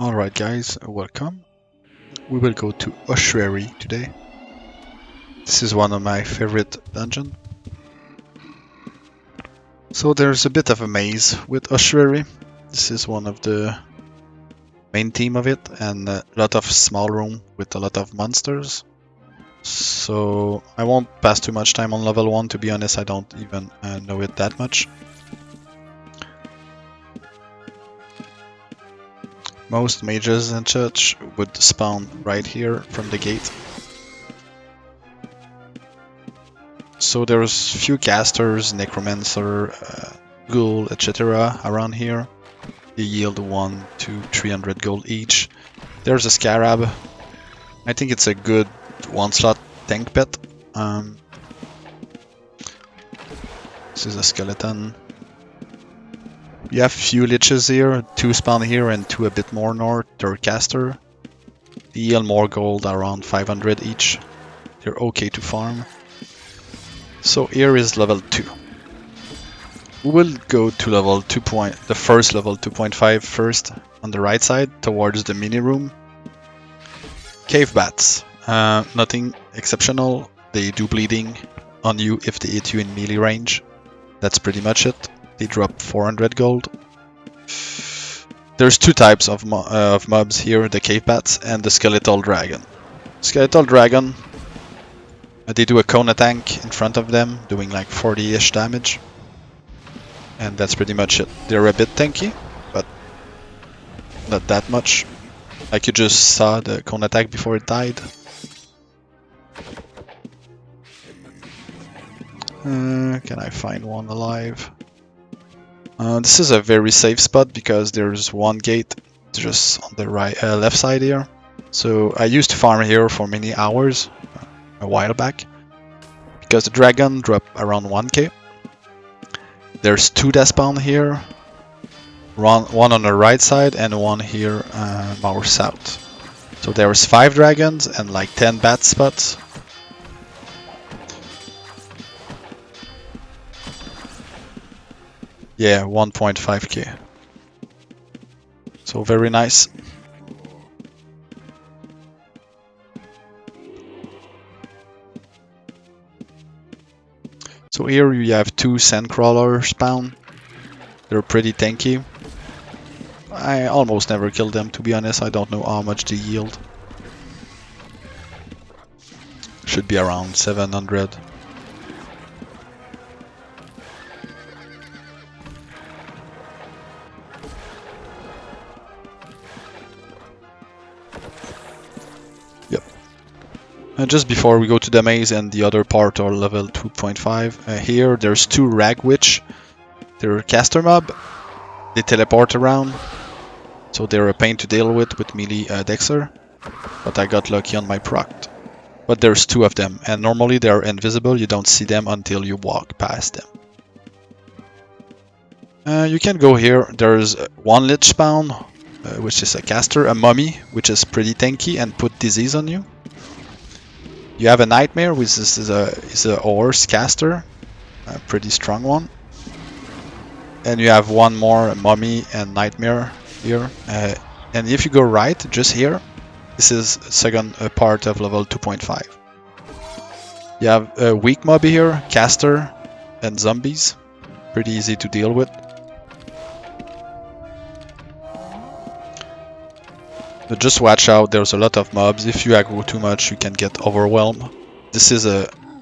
Alright guys, welcome. We will go to Ossuary today. This is one of my favorite dungeons. So there's a bit of a maze with Ossuary. This is one of the main theme of it, and a lot of small room with a lot of monsters. So I won't pass too much time on level 1, to be honest, I don't even know it that much. Most mages and such would spawn right here from the gate. So there's few casters, necromancer, ghoul, etc. around here. They yield 1 to 300 gold each. There's a scarab. I think it's a good one-slot tank pet. This is a skeleton. You have few liches here, 2 spawn here and 2 a bit more north. They're caster. They yield more gold, around 500 each. They're okay to farm. So here is level 2. We will go to level 2. The first level 2.5 first, on the right side, towards the mini room. Cave bats. Nothing exceptional. They do bleeding on you if they hit you in melee range. That's pretty much it. They drop 400 gold. There's 2 types of mobs here, the cave bats and the skeletal dragon. Skeletal dragon, they do a cone attack in front of them, doing like 40-ish damage. And that's pretty much it. They're a bit tanky, but not that much. Like you just saw the cone attack before it died. Can I find one alive? This is a very safe spot because there's one gate just on the left side here. So I used to farm here for many hours a while back because the dragon dropped around 1k. There's 2 that spawn here, one on the right side and one here more south. So there's 5 dragons and like 10 bat spots. Yeah, 1.5k. So very nice. So here you have 2 sandcrawler spawn. They're pretty tanky. I almost never killed them, to be honest. I don't know how much they yield. Should be around 700. Yep. And just before we go to the maze and the other part or level 2.5, here there's 2 rag witch. They're a caster mob. They teleport around, so they're a pain to deal with melee Dexter. But I got lucky on my proc. But there's 2 of them, and normally they're invisible. You don't see them until you walk past them. You can go here. There's 1 lich spawn, which is a caster, a mummy, which is pretty tanky and put disease on you. You have a nightmare, which is a horse caster, a pretty strong one. And you have 1 more mummy and nightmare here. And if you go right, just here, this is second part of level 2.5. You have a weak mob here, caster, and zombies. Pretty easy to deal with. But just watch out, there's a lot of mobs. If you aggro too much, you can get overwhelmed. This is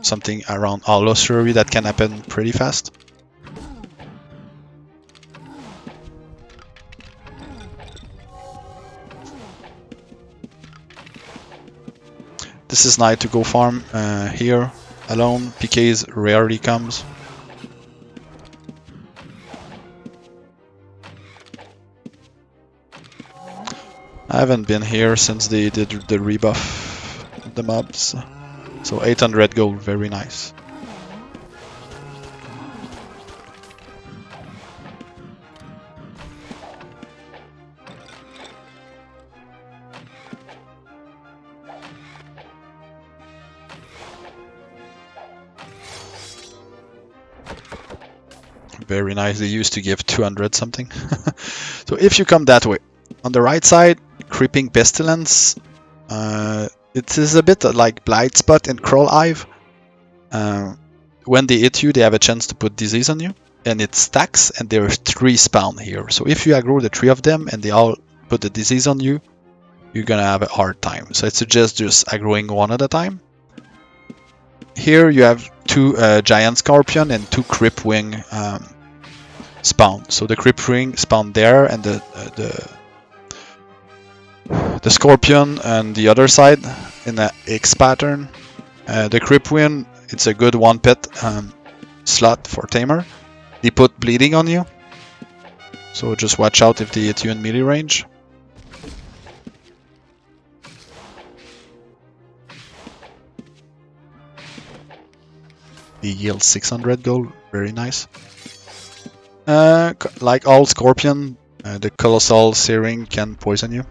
something around Ossuary that can happen pretty fast. This is nice to go farm here alone. PKs rarely comes. I haven't been here since they did the rebuff of the mobs. So 800 gold, very nice. Very nice. They used to give 200 something. So if you come that way, on the right side, Creeping Pestilence. It is a bit like Blight Spot and Crawl Hive. When they hit you, they have a chance to put disease on you, and it stacks, and there are 3 spawn here. So if you aggro the 3 of them and they all put the disease on you, you're gonna have a hard time. So I suggest just aggroing one at a time. Here you have 2 Giant Scorpion and 2 Cripwing spawn. So the Cripwing spawn there, and the Scorpion on the other side in a X pattern. The Cripwing, it's a good 1-pet slot for Tamer. They put bleeding on you, so just watch out if they hit you in melee range. He yields 600 gold, very nice. Like all Scorpion, the Colossal Searing can poison you.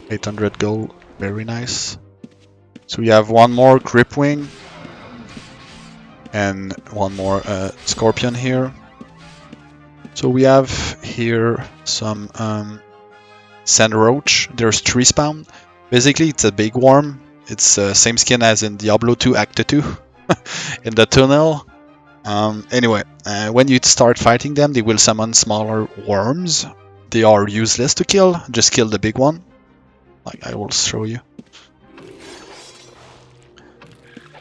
$800 gold, very nice. So we have one more Cripwing and one more Scorpion here. So we have here some Sand Roach. There's 3 spawn. Basically, it's a big worm. It's same skin as in Diablo 2 Act 2 in the tunnel. Anyway, when you start fighting them, they will summon smaller worms. They are useless to kill. Just kill the big one. Like I will show you.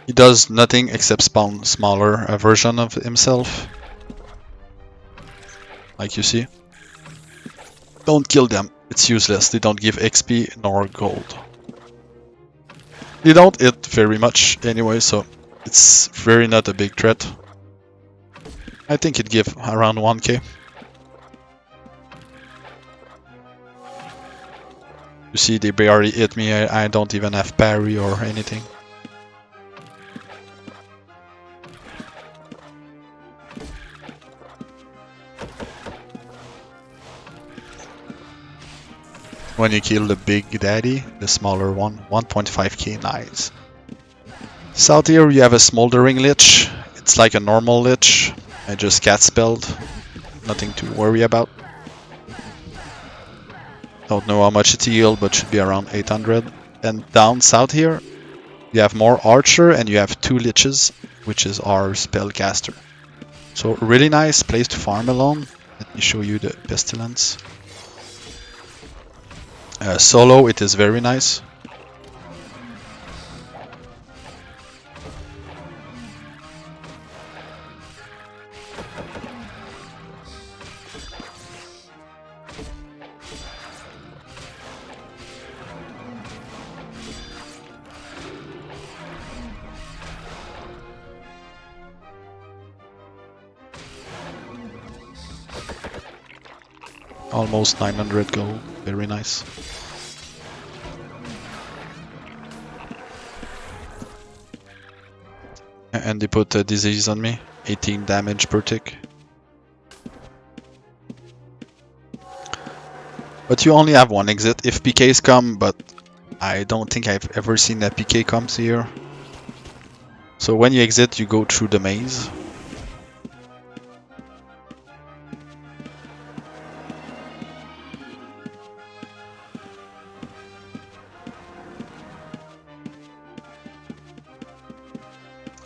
He does nothing except spawn smaller version of himself. Like you see. Don't kill them. It's useless. They don't give XP nor gold. They don't hit very much anyway, so it's very not a big threat. I think it give around 1k. You see, they barely hit me. I don't even have parry or anything. When you kill the big daddy, the smaller one, 1.5k, nice. South here you have a Smoldering Lich. It's like a normal Lich. I just cat spelled. Nothing to worry about. Don't know how much it healed, but should be around 800. And down south here, you have more Archer and you have 2 Liches, which is our Spellcaster. So really nice place to farm alone. Let me show you the Pestilence. Solo, it is very nice. Almost 900 gold, very nice. And they put a disease on me, 18 damage per tick. But you only have one exit if PKs come, but I don't think I've ever seen a PK comes here. So when you exit, you go through the maze.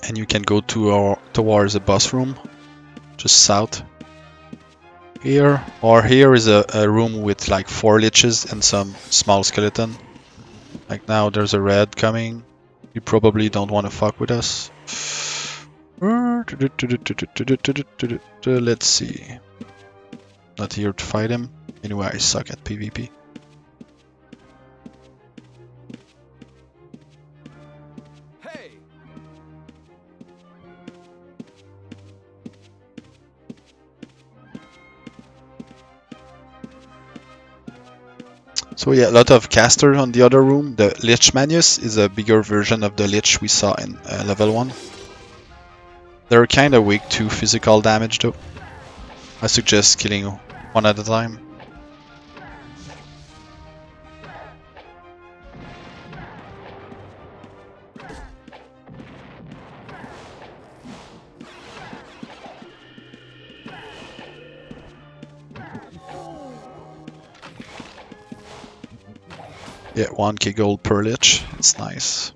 And you can go towards the boss room, just south. Here, or here is a room with like 4 liches and some small skeleton. Like now there's a red coming. You probably don't want to fuck with us. Let's see. Not here to fight him. Anyway, I suck at PvP. So yeah, a lot of caster on the other room. The Lich Manius is a bigger version of the Lich we saw in level 1. They're kinda weak to physical damage though. I suggest killing one at a time. Yeah, 1k gold per lich. It's nice.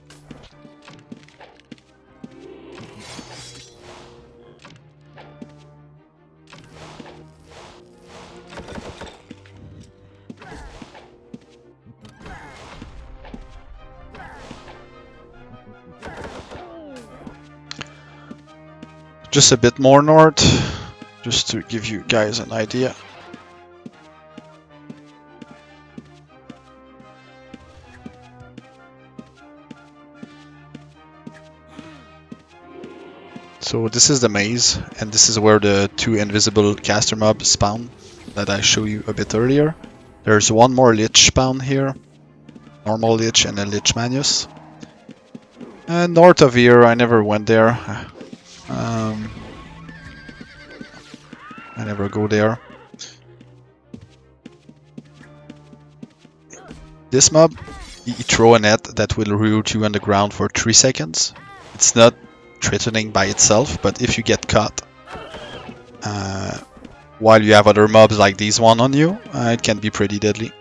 Just a bit more north, just to give you guys an idea. So this is the maze, and this is where the 2 invisible caster mobs spawn that I showed you a bit earlier. There's one more lich spawn here, normal lich and a lich Manius. And north of here, I never went there. I never go there. This mob, you throw a net that will root you on the ground for 3 seconds. It's not threatening by itself, but if you get caught while you have other mobs like this one on you, it can be pretty deadly.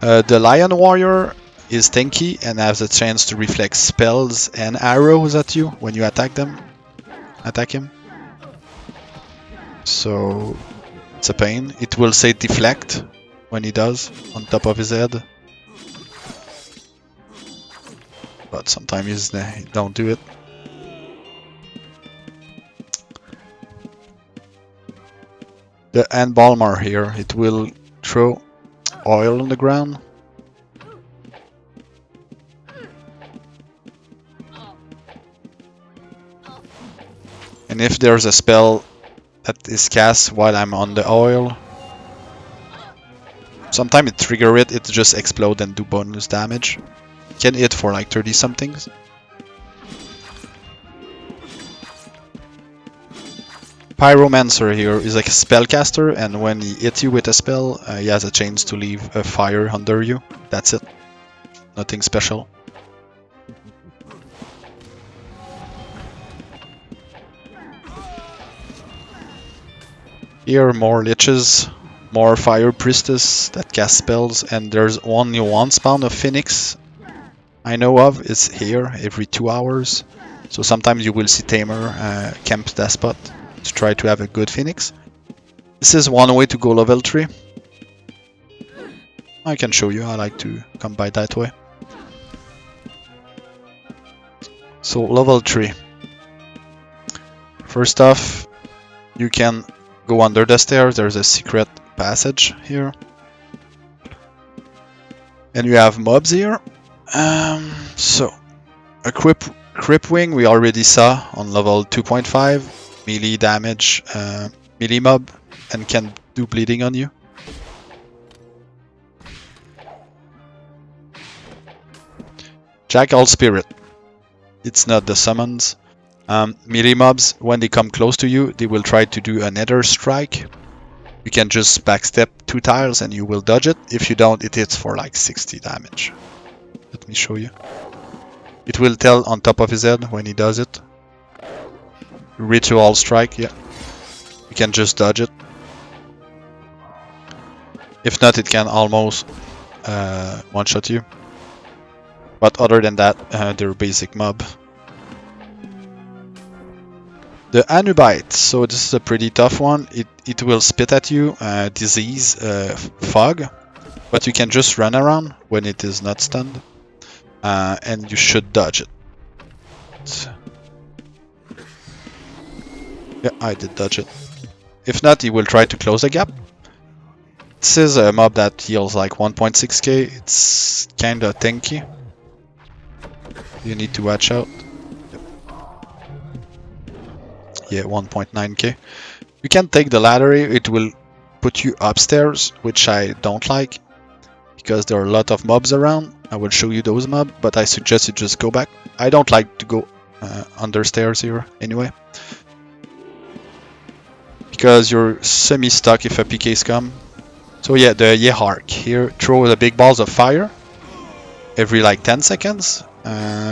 The Lion Warrior is tanky and has a chance to reflect spells and arrows at you when you attack him. So it's a pain. It will say deflect when he does on top of his head, but sometimes he don't do it. The Embalmer here, it will throw oil on the ground. And if there's a spell that is cast while I'm on the oil, sometimes it trigger it just explode and do bonus damage. Can hit for like 30 somethings. Pyromancer here is like a spellcaster, and when he hits you with a spell, he has a chance to leave a fire under you. That's it. Nothing special. Here more liches, more fire priestess that cast spells, and there's only one spawn of phoenix I know of. It's here every 2 hours. So sometimes you will see Tamer camp that spot to try to have a good phoenix. This is one way to go level 3. I can show you, I like to come by that way. So level 3. First off, you can go under the stairs, there's a secret passage here. And you have mobs here. So, a Crip Wing we already saw on level 2.5. Melee damage, melee mob, and can do bleeding on you. Jackal Spirit. It's not the summons. Melee mobs, when they come close to you, they will try to do a nether strike. You can just backstep 2 tiles and you will dodge it. If you don't, it hits for like 60 damage. Let me show you. It will tell on top of his head when he does it. Ritual strike, yeah. You can just dodge it. If not, it can almost one-shot you. But other than that, they're basic mob. The Anubite, so this is a pretty tough one. It will spit at you, disease, fog, but you can just run around when it is not stunned, and you should dodge it. Yeah, I did dodge it. If not, he will try to close the gap. This is a mob that heals like 1.6k. It's kinda tanky. You need to watch out. Yeah, 1.9k. You can take the ladder here, it will put you upstairs, which I don't like, because there are a lot of mobs around. I will show you those mobs, but I suggest you just go back. I don't like to go under stairs here anyway, because you're semi-stuck if a PKs come. So yeah, the Yehark here, throw the big balls of fire every like 10 seconds.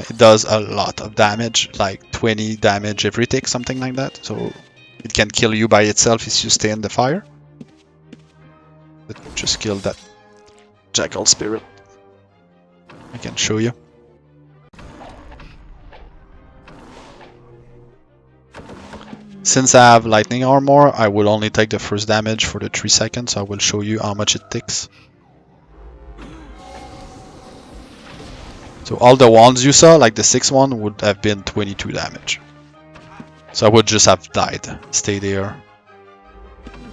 It does a lot of damage, like 20 damage every tick, something like that. So it can kill you by itself if you stay in the fire. But just kill that. Jackal Spirit. I can show you. Since I have lightning armor, I will only take the first damage for the 3 seconds, so I will show you how much it takes. So all the ones you saw, like the 6th one, would have been 22 damage. So I would just have died. Stay there.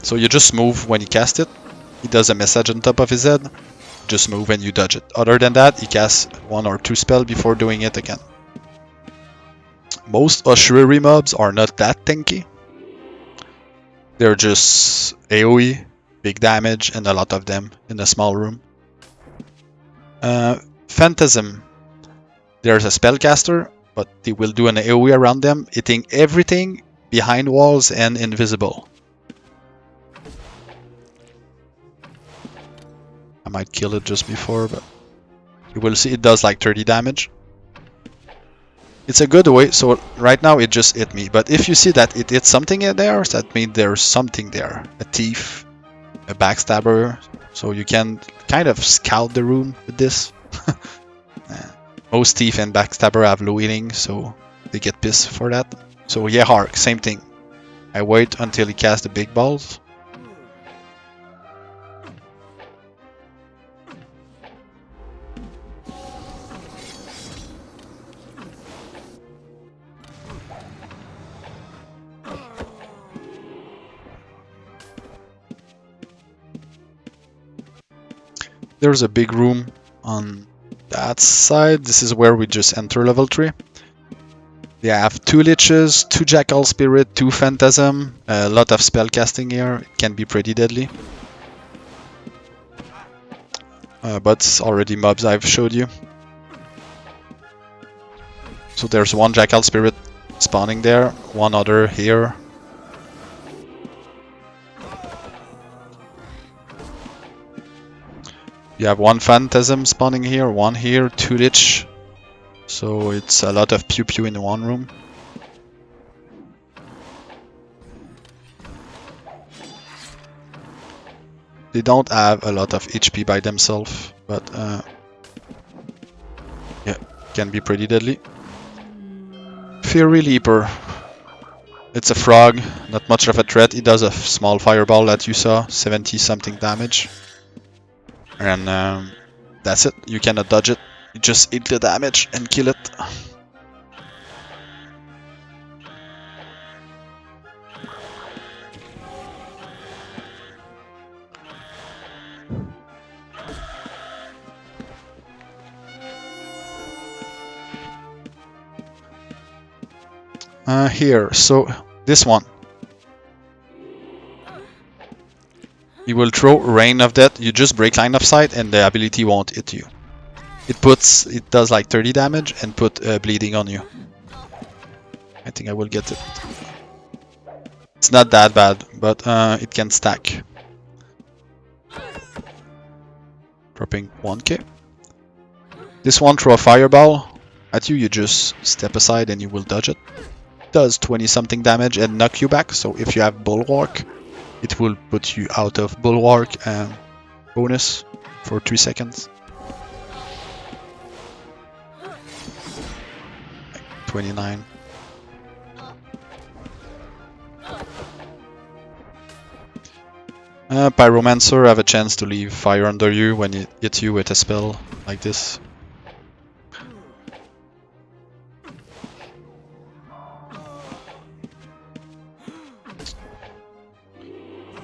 So you just move when he casts it. He does a message on top of his head. Just move and you dodge it. Other than that, he casts 1 or 2 spells before doing it again. Most Ossuary mobs are not that tanky. They're just AoE, big damage, and a lot of them in a small room. Phantasm. There's a spellcaster, but they will do an AoE around them, hitting everything behind walls and invisible. I might kill it just before, but you will see it does like 30 damage. It's a good way, so right now it just hit me, but if you see that it hit something in there, that means there's something there. A thief, a backstabber, so you can kind of scout the room with this. Most thief and backstabber have low healing, so they get pissed for that. So yeah, Hark, same thing. I wait until he casts the big balls. There's a big room on that side. This is where we just enter level 3. They have 2 Liches, 2 Jackal Spirit, 2 Phantasm, a lot of spell casting here. It can be pretty deadly. But it's already mobs I've showed you. So there's 1 Jackal Spirit spawning there, 1 other here. You have 1 Phantasm spawning here, 1 here, 2 Lich. So it's a lot of pew pew in one room. They don't have a lot of HP by themselves, but yeah, can be pretty deadly. Fury Leaper. It's a frog, not much of a threat. He does a small fireball that you saw, 70 something damage. And that's it, you cannot dodge it. You just hit the damage and kill it. Here, so this one. You will throw Rain of Death, you just break line of sight and the ability won't hit you. It does like 30 damage and put bleeding on you. I think I will get it. It's not that bad, but it can stack. Dropping 1k. This one throw a fireball at you, you just step aside and you will dodge it. It does 20 something damage and knock you back, so if you have Bulwark, it will put you out of Bulwark and bonus for 3 seconds. 29. Pyromancer have a chance to leave fire under you when it hits you with a spell like this.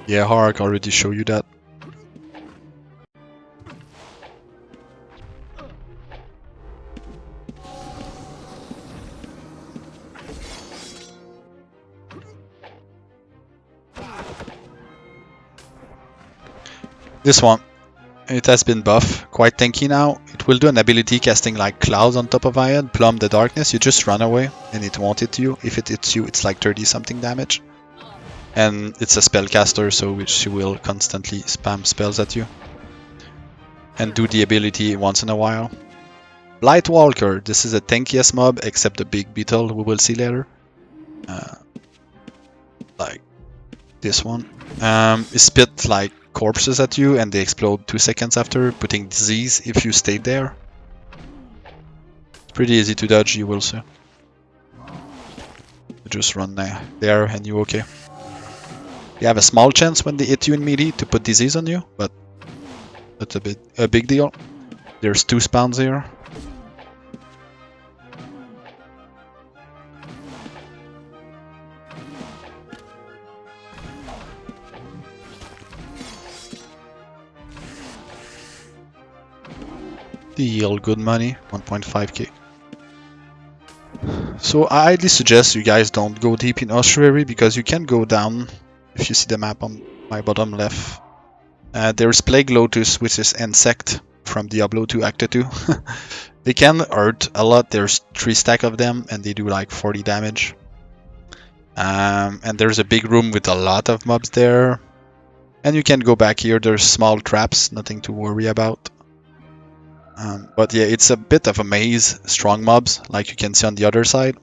Yeah, Hark already showed you that. This one, it has been buffed, quite tanky now. It will do an ability casting like clouds on top of my head, plumb the darkness, you just run away and it won't hit you. If it hits you, it's like 30 something damage. And it's a spellcaster, so she will constantly spam spells at you. And do the ability once in a while. Blightwalker, this is a tankiest mob except the big beetle we will see later. Like this one. It spit like corpses at you and they explode 2 seconds after, putting disease if you stayed there. It's pretty easy to dodge, you will see. You just run there and you're okay. You have a small chance when they hit you in melee to put disease on you, but that's a big deal. There's 2 spawns here. Deal good money, 1.5k. So I highly suggest you guys don't go deep in Ossuary because you can go down. If you see the map on my bottom left, there's Plague Lotus, which is insect from Diablo 2 Act 2. They can hurt a lot. There's 3 stack of them and they do like 40 damage. And there's a big room with a lot of mobs there. And you can go back here. There's small traps, nothing to worry about. But yeah, it's a bit of a maze, strong mobs, like you can see on the other side.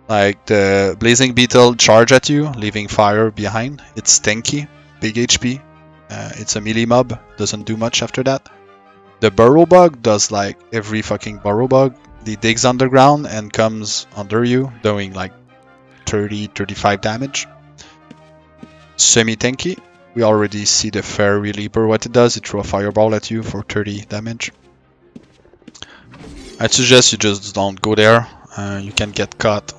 Like the Blazing Beetle charge at you, leaving fire behind. It's tanky, big HP. It's a melee mob, doesn't do much after that. The Burrow Bug does like every fucking Burrow Bug. He digs underground and comes under you, doing like 30-35 damage. Semi-tanky. We already see the Fairy Leaper, what it does. It throws a fireball at you for 30 damage. I'd suggest you just don't go there. You can get caught.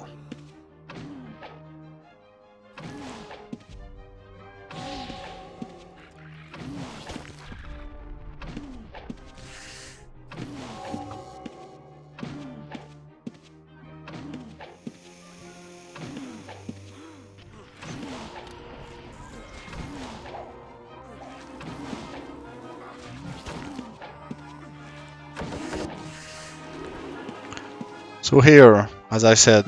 So here, as I said,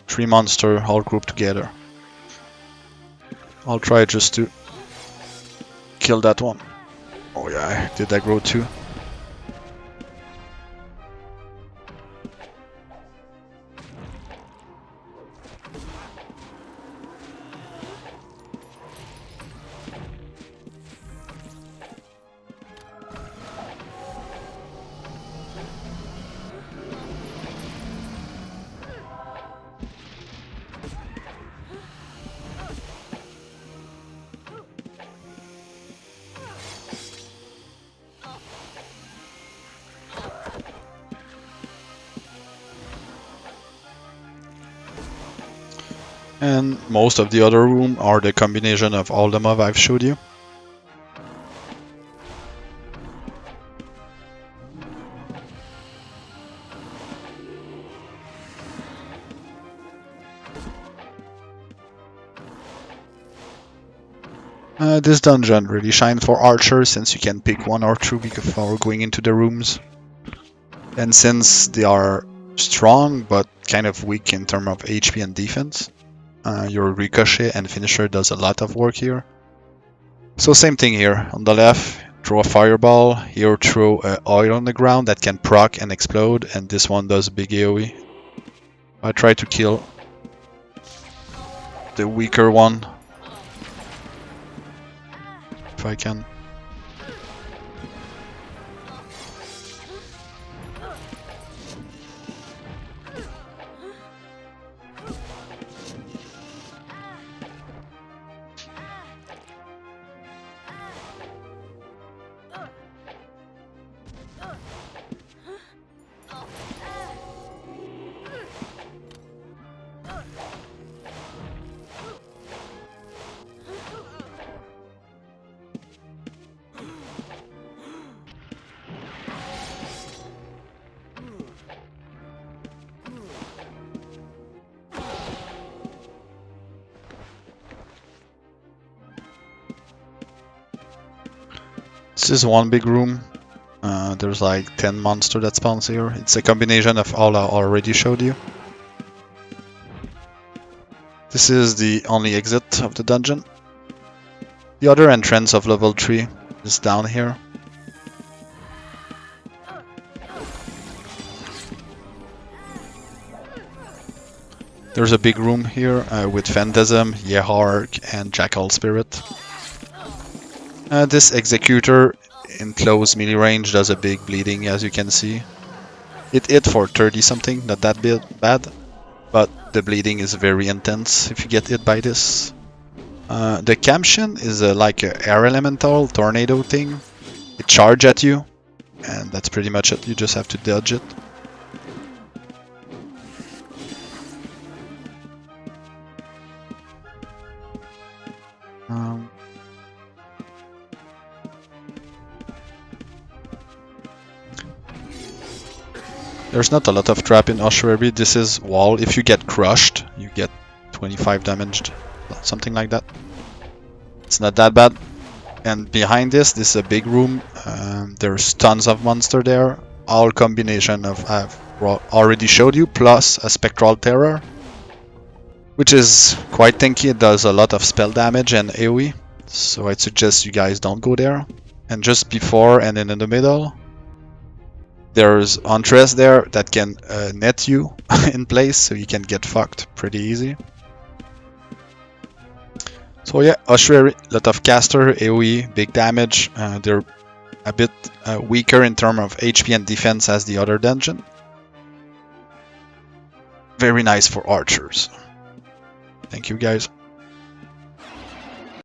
3 monsters all grouped together. I'll try just to kill that one. Oh yeah, did that grow too? And most of the other room are the combination of all the mobs I've showed you. This dungeon really shines for archers since you can pick 1 or 2 before going into the rooms. And since they are strong but kind of weak in terms of HP and defense, your ricochet and finisher does a lot of work here. So same thing here. On the left, throw a fireball. Here throw oil on the ground that can proc and explode, and this one does big AoE. I try to kill the weaker one if I can. This is one big room. There's like 10 monsters that spawns here. It's a combination of all I already showed you. This is the only exit of the dungeon. The other entrance of level 3 is down here. There's a big room here with Phantasm, Yehark, and Jackal Spirit. This executor in close melee range does a big bleeding, as you can see. It hit for 30 something, not that bad, but the bleeding is very intense if you get hit by this. The Kamshin is like an air elemental tornado thing. It charges at you, and that's pretty much it. You just have to dodge it. There's not a lot of trap in Ossuary. This is wall. If you get crushed, you get 25 damaged, something like that. It's not that bad. And behind this is a big room. There's tons of monster there. All combination of I've already showed you, plus a Spectral Terror, which is quite tanky. It does a lot of spell damage and AoE. So I'd suggest you guys don't go there. And just before and then in the middle, there's Huntress there that can net you in place, so you can get fucked pretty easy. So yeah, Ossuary, lot of caster, AoE, big damage. They're a bit weaker in terms of HP and defense as the other dungeon. Very nice for archers. Thank you guys.